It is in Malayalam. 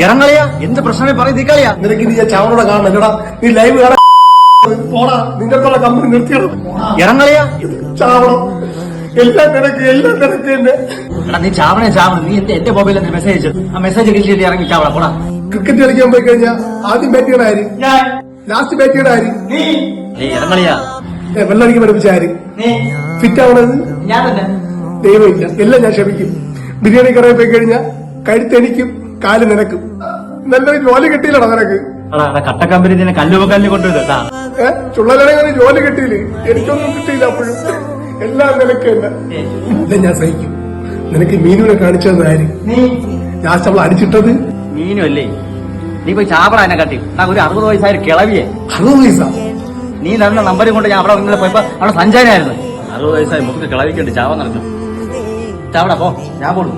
ഇറങ്ങളിയാ എന്ത് പ്രശ്നമേ പറയും നീക്കളിയാ. നിനക്ക് നീ ചാവനോടെ കാണണല്ലടാ, നീ ലൈവ് കാണാൻ പോടാ. നിന്റെ അടുത്തുള്ള കമ്പനി നിർത്തിയണം. ഇറങ്ങളിയാ ചാവണം, എല്ലാം നിനക്ക് തന്നെ. എടാ നീ ചാവണം. നീ എന്റെ മൊബൈലിൽ നിന്ന് മെസ്സേജ് അയച്ചു. ആ മെസ്സേജ് കിട്ടിയിട്ട് ഇറങ്ങി ചാവണം. പോടാ. ക്രിക്കറ്റ് കളിക്കാൻ പോയി കഴിഞ്ഞാൽ ആദ്യം ബാറ്റ് ചെയ്യണ ആര്? ലാസ്റ്റ് ബാറ്റ് ചെയ്യണ ആര്? ഇറങ്ങളിയാ. വെള്ളടിക്ക് പഠിപ്പിച്ച ആര്? ഫിറ്റ് ആവണത് ദൈവമില്ല. എല്ലാം ഞാൻ ക്ഷമിക്കും. ബിരിയാണി കറിയിൽ പോയി കഴിഞ്ഞാൽ കഴുത്തെനിക്കും കാല് നിനക്കും. നല്ലൊരു ജോലി കിട്ടിയില്ലടാ നിനക്ക്. കട്ടക്കമ്പനി നിന്നെ കല്ലുപക്കല്ലിന് കൊണ്ടുവരുത്താ. ചുള്ളലടങ്ങനെ ജോലി കിട്ടിയില്ലേ? എനിക്കൊന്നും കിട്ടിയില്ല. അപ്പോഴും എല്ലാം നിനക്ക് തന്നെ. എല്ലാം ഞാൻ സഹിക്കും. നിനക്ക് മീനുവിനെ കാണിച്ചത് ആര്? ലാസ്റ്റ് അവൾ അടിച്ചിട്ടത് മീനു അല്ലേ? നീ പോയി ചാവറ എന്നെ കട്ടി. ഒരു 60 വയസ്സായ കിളവിയെ. 60 വയസ്സാ? നീ തന്ന നമ്പരും കൊണ്ട് ഞാൻ അവിടെ ഇന്നലെ പോയപ്പോ അവിടെ സഞ്ചാരമായിരുന്നു. 60 വയസ്സായി മുഖത്ത് കിളവിക്കുണ്ട്. ചാവ നടന്നു. ചാവടാ പോ, ഞാൻ പോണു.